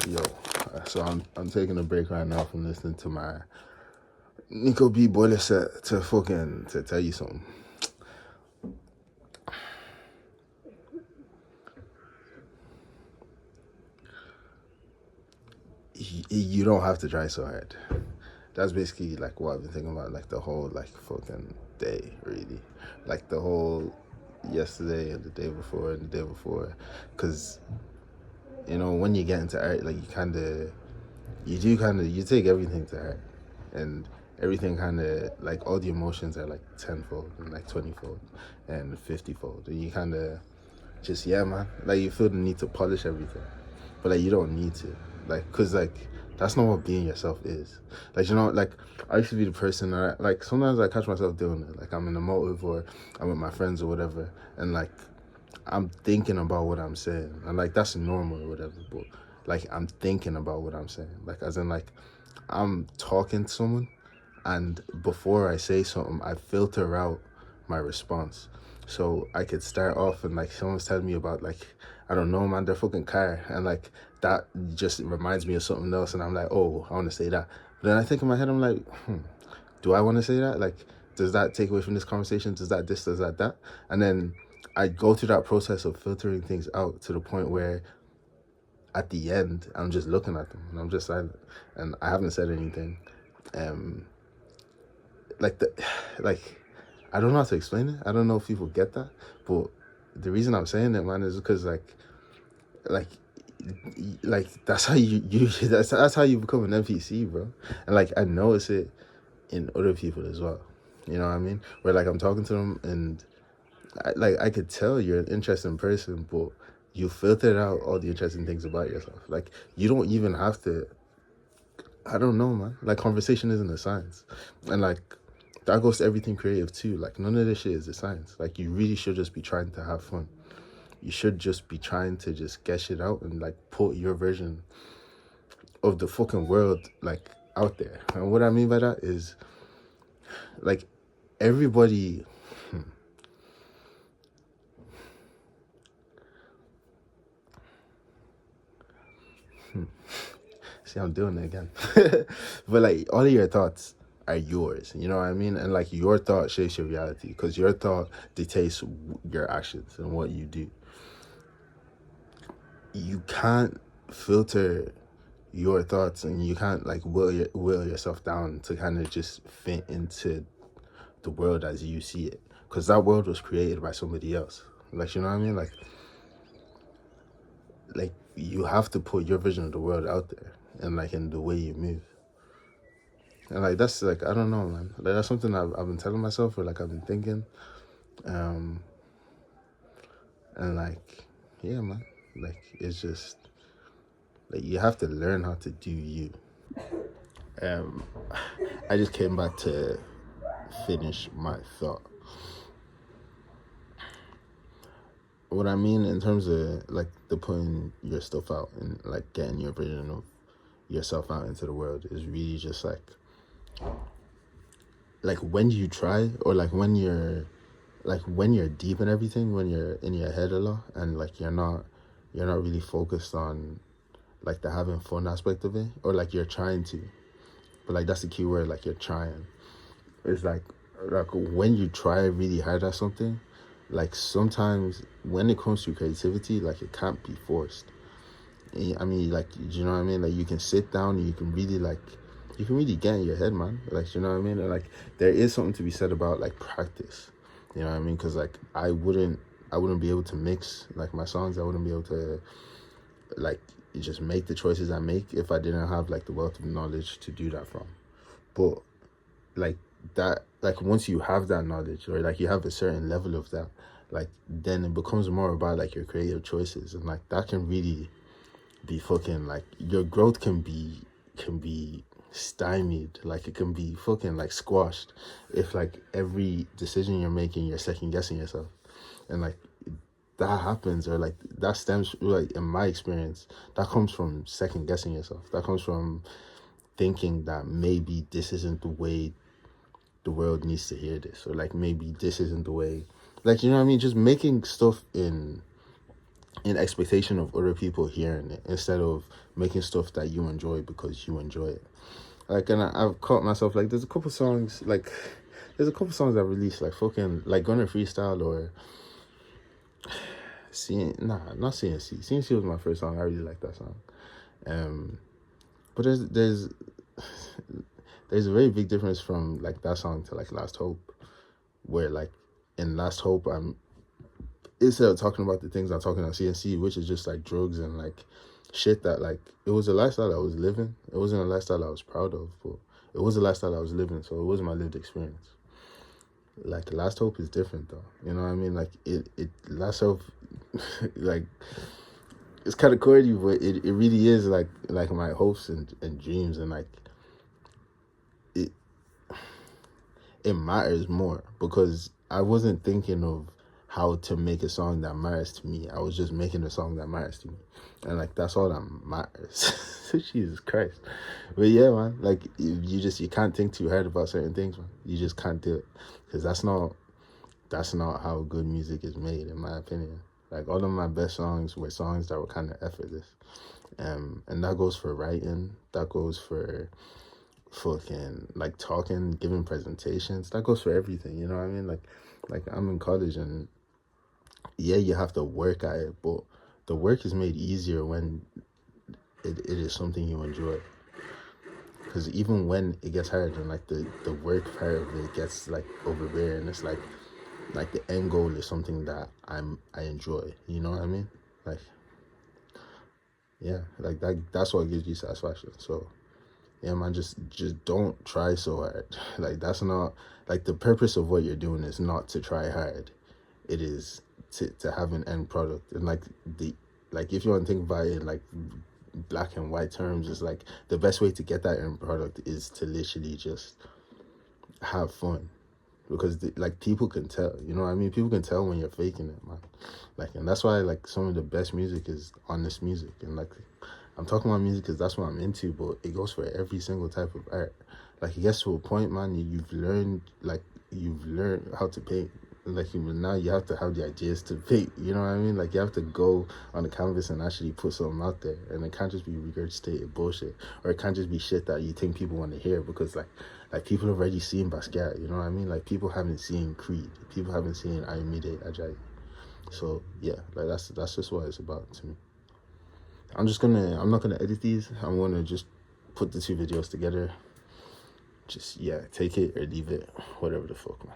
Yo, so I'm taking a break right now from listening to my Nico B boiler set to tell you something. You don't have to try so hard. That's basically like what I've been thinking about, like the whole like fucking day, really, like the whole yesterday and the day before and the day before, because when you get into art, like you take everything to heart, and everything kind of like all the emotions are like tenfold and like 20-fold and 50-fold, and you kind of just man, like you feel the need to polish everything, but like you don't need to, like, cause like that's not what being yourself is. Like like I used to be the person that like sometimes I catch myself doing it, like I'm in a motive or I'm with my friends or whatever, and like I'm thinking about what I'm saying, and like that's normal or whatever, but like I'm thinking about what I'm saying, like as in like I'm talking to someone, and before I say something, I filter out my response. So I could start off and like someone's telling me about like, I don't know, man, their fucking car, and like that just reminds me of something else, and I'm like, oh, I want to say that. But then I think in my head, I'm like, do I want to say that? Like, does that take away from this conversation? Does that this? Does that that? And then I go through that process of filtering things out to the point where at the end, I'm just looking at them and I'm just silent, and I haven't said anything. Like like I don't know how to explain it. I don't know if people get that, but the reason I'm saying it, man, is because like that's how you that's how you become an NPC, bro. And like I notice it in other people as well. You know what I mean? Where like I'm talking to them and I could tell you're an interesting person, but you filtered out all the interesting things about yourself. Like you don't even have to. I don't know, man. Like conversation isn't a science, and like that goes to everything creative too. Like none of this shit is a science. Like you really should just be trying to have fun. You should just be trying to just get shit out and like put your version of the fucking world like out there. And what I mean by that is like everybody. See, I'm doing it again. But like all of your thoughts are yours, you know what I mean? And like your thought shapes your reality because your thought dictates your actions and what you do. You can't filter your thoughts, and you can't like will yourself down to kind of just fit into the world as you see it, because that world was created by somebody else. Like, you know what I mean? Like you have to put your vision of the world out there, and like in the way you move. And like that's like I don't know, man. Like that's something I've been telling myself, or like I've been thinking, and like yeah, man. Like it's just like you have to learn how to do you. I just came back to finish my thought. What I mean in terms of like the putting your stuff out and like getting your version of yourself out into the world is really just like when you try, or like when you're deep in everything, when you're in your head a lot, and like you're not really focused on like the having fun aspect of it, or like you're trying to, but like that's the key word, like you're trying. It's like when you try really hard at something, like sometimes when it comes to creativity, like it can't be forced. I mean, like, you know what I mean? Like you can sit down and you can really get in your head, man. Like, you know what I mean? And like there is something to be said about like practice. You know what I mean? Because like I wouldn't be able to mix like my songs. I wouldn't be able to like just make the choices I make if I didn't have like the wealth of knowledge to do that from. But like that, like once you have that knowledge, or like you have a certain level of that, like then it becomes more about like your creative choices, and like that can really be fucking like your growth can be stymied, like it can be fucking like squashed if like every decision you're making you're second guessing yourself. And like that happens, or like that stems, like in my experience, that comes from second guessing yourself. That comes from thinking that maybe this isn't the way the world needs to hear this, or like maybe this isn't the way, like, you know what I mean, just making stuff in in expectation of other people hearing it instead of making stuff that you enjoy because you enjoy it. Like, and I've caught myself, like, there's a couple songs I released, like, fucking, like, Gunner Freestyle or not CNC. CNC was my first song. I really like that song. But there's a very big difference from, like, that song to, like, Last Hope, where, like, in Last Hope, I'm, instead of talking about the things I'm talking on CNC, which is just, like, drugs and, like, shit that, like, it was a lifestyle I was living. It wasn't a lifestyle I was proud of, but it was a lifestyle I was living, so it was my lived experience. Like, Last Hope is different, though. You know what I mean? Like, Last Hope, like, it's kind of corny, but it really is, like my hopes and dreams, and, like, it matters more because I wasn't thinking of how to make a song that matters to me. I was just making a song that matters to me. And, like, that's all that matters. Jesus Christ. But yeah, man, like, you can't think too hard about certain things, man. You just can't do it. Because that's not how good music is made, in my opinion. Like, all of my best songs were songs that were kind of effortless. And that goes for writing. That goes for fucking, like, talking, giving presentations. That goes for everything, you know what I mean? Like I'm in college, and yeah, you have to work at it, but the work is made easier when it is something you enjoy. Because even when it gets hard and, like, the work part of it gets, like, overbearing, it's like the end goal is something that I enjoy, you know what I mean? Like, yeah, like, that's what gives you satisfaction. So yeah, man, just don't try so hard. Like, that's not, like, the purpose of what you're doing is not to try hard. It is to have an end product. And, like, if you want to think about it in, like, black and white terms, it's like the best way to get that end product is to literally just have fun. Because, like, people can tell, you know what I mean? People can tell when you're faking it, man. Like, and that's why, like, some of the best music is honest music. And, like, I'm talking about music because that's what I'm into, but it goes for every single type of art. Like, it gets to a point, man, you've learned how to paint. Like, now you have to have the ideas to paint, you know what I mean? Like, you have to go on the canvas and actually put something out there. And it can't just be regurgitated bullshit. Or it can't just be shit that you think people want to hear, because, like people have already seen Basquiat, you know what I mean? Like, people haven't seen Creed. People haven't seen Ayomide Ajayi. So, yeah, like, that's just what it's about to me. I'm not gonna edit these. I'm gonna just put the two videos together. Just, yeah, take it or leave it, whatever the fuck, man.